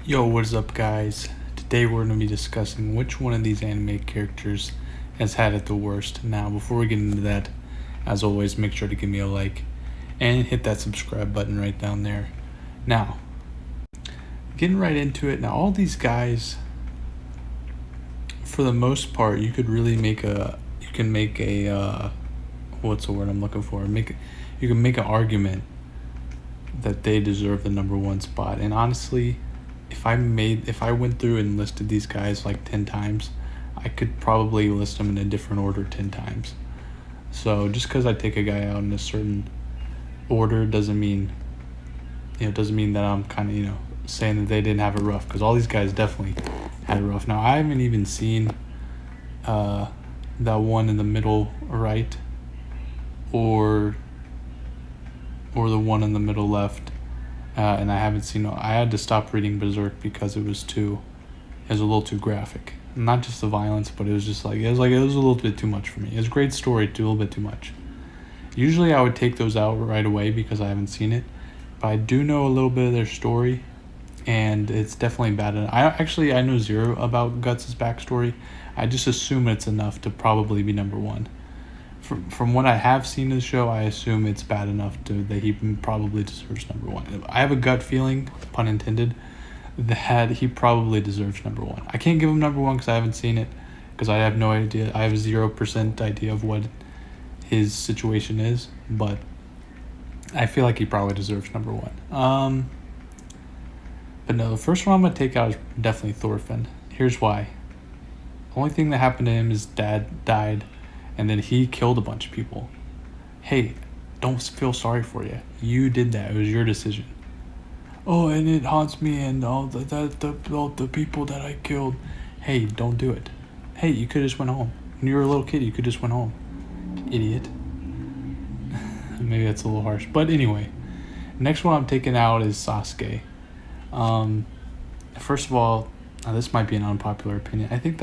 Yo, what's up, guys? Today we're going to be discussing which one of these anime characters has had it the worst. Now, before we get into that, as always, make sure to give me a like and hit that subscribe button right down there. Now, getting right into it. Now, all these guys, for the most part, you could really make a, what's the word I'm looking for? You can make an argument that they deserve the number one spot. And honestly, if I went through and listed these guys like 10 times, I could probably list them in a different order 10 times. So just because I take a guy out in a certain order doesn't mean that I'm kind of saying that they didn't have it rough, because all these guys definitely had it rough. Now, I haven't even seen that one in the middle right, or the one in the middle left. And I haven't seen. I had to stop reading Berserk because it was a little too graphic. Not just the violence, but it was a little bit too much for me. It was a great story, a little bit too much. Usually I would take those out right away because I haven't seen it, but I do know a little bit of their story, and it's definitely bad. I know zero about Guts' backstory. I just assume it's enough to probably be number one. From what I have seen of the show, I assume it's bad enough that he probably deserves number one. I have a gut feeling, pun intended, that he probably deserves number one. I can't give him number one because I haven't seen it, because I have no idea. I have 0% idea of what his situation is, but I feel like he probably deserves number one. But no, the first one I'm going to take out is definitely Thorfinn. Here's why. The only thing that happened to him is dad died, and then he killed a bunch of people. Hey, don't feel sorry for you. You did that. It was your decision. Oh, and it haunts me and all the people that I killed. Hey, don't do it. Hey, you could just went home. When you were a little kid, you could just went home. Idiot. Maybe that's a little harsh. But anyway, next one I'm taking out is Sasuke. First of all, this might be an unpopular opinion. I think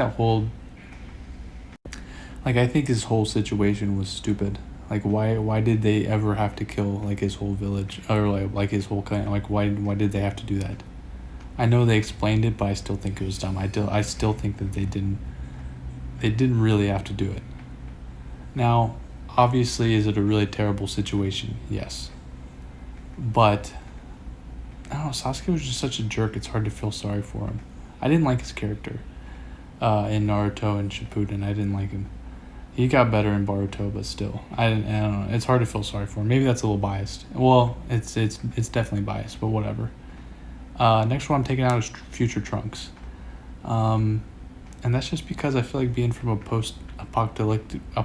I think his whole situation was stupid. Like, why did they ever have to kill like his whole village, or like his whole clan? Like, why did they have to do that? I know they explained it, but I still think it was dumb. I still think that they didn't really have to do it. Now, obviously, is it a really terrible situation? Yes. But I don't know, Sasuke was just such a jerk, it's hard to feel sorry for him. I didn't like his character in Naruto and Shippuden. I didn't like him. He got better in Boruto, but still, I don't know. It's hard to feel sorry for him. Maybe that's a little biased. Well, it's definitely biased, but whatever. Next one I'm taking out is Future Trunks, and that's just because I feel like being from a post-apocalyptic, a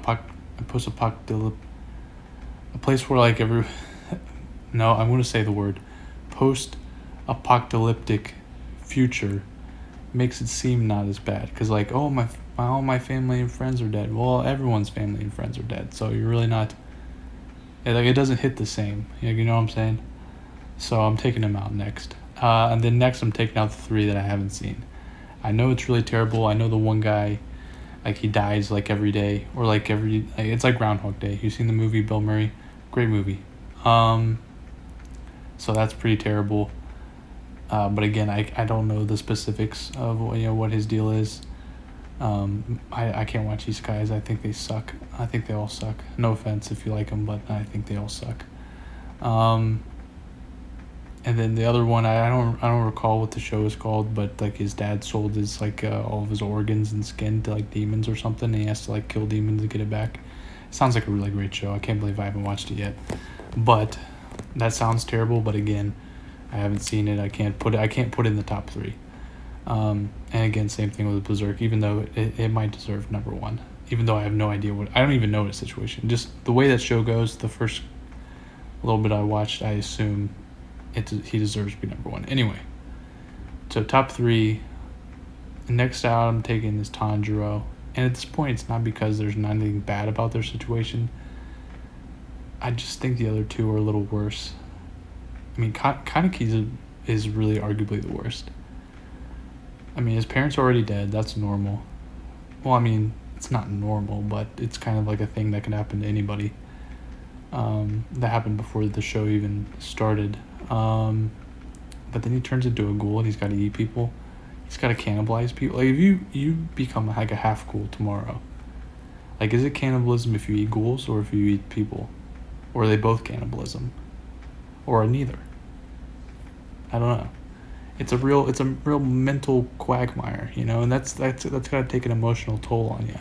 place where like every, no, I'm going to say the word, post-apocalyptic future makes it seem not as bad, because like, oh, all my family and friends are dead. Well, everyone's family and friends are dead, so you're really not, it doesn't hit the same, you know what I'm saying? So I'm taking them out next, and then next I'm taking out the three that I haven't seen. I know it's really terrible. I know the one guy, like, he dies like every day, or like it's like Groundhog Day. You seen the movie, Bill Murray? Great movie. So that's pretty terrible. But again, I don't know the specifics of what his deal is. I can't watch these guys. I think they suck. I think they all suck. No offense if you like them, but I think they all suck. And then the other one, I don't recall what the show is called, but like his dad sold his all of his organs and skin to like demons or something, and he has to like kill demons to get it back. It sounds like a really great show. I can't believe I haven't watched it yet. But that sounds terrible, but again, I haven't seen it. I can't put it in the top three. And again, same thing with Berserk, even though it might deserve number one. Even though I have no idea I don't even know his situation. Just the way that show goes, the first little bit I watched, I assume he deserves to be number one. Anyway, so top three. Next out I'm taking is Tanjiro. And at this point, it's not because there's nothing bad about their situation. I just think the other two are a little worse. I mean, Kaneki is really arguably the worst. I mean, his parents are already dead. That's normal. Well, I mean, it's not normal, but it's kind of like a thing that can happen to anybody. That happened before the show even started. but then he turns into a ghoul and he's got to eat people. He's got to cannibalize people. Like if you become like a half ghoul tomorrow, like is it cannibalism if you eat ghouls or if you eat people, or are they both cannibalism, or neither? I don't know. It's a real mental quagmire, you know, and that's gotta take an emotional toll on you.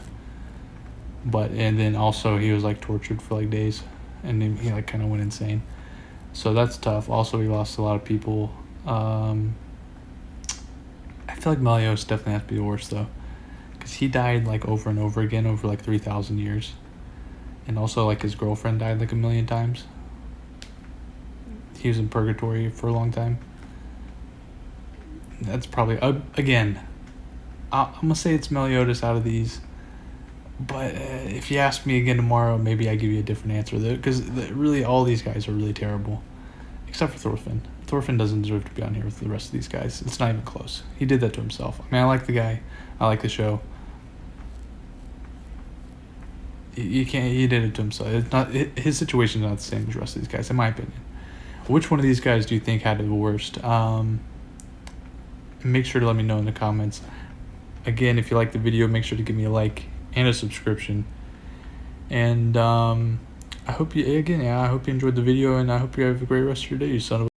But and then also he was like tortured for like days, and then he like kind of went insane. So that's tough. Also, he lost a lot of people. I feel like Melios definitely has to be the worst though, because he died like over and over again over like 3,000 years, and also like his girlfriend died like a million times. He was in purgatory for a long time. That's probably again. I'm gonna say it's Meliodas out of these, but if you ask me again tomorrow, maybe I give you a different answer though, because really all these guys are really terrible, except for Thorfinn. Thorfinn doesn't deserve to be on here with the rest of these guys. It's not even close. He did that to himself. I mean, I like the guy. I like the show. You can't. He did it to himself. It's not his situation is not the same as the rest of these guys, in my opinion. Which one of these guys do you think had it the worst? Make sure to let me know in the comments. Again, if you like the video, make sure to give me a like and a subscription. And I hope you enjoyed the video, and I hope you have a great rest of your day, you son of a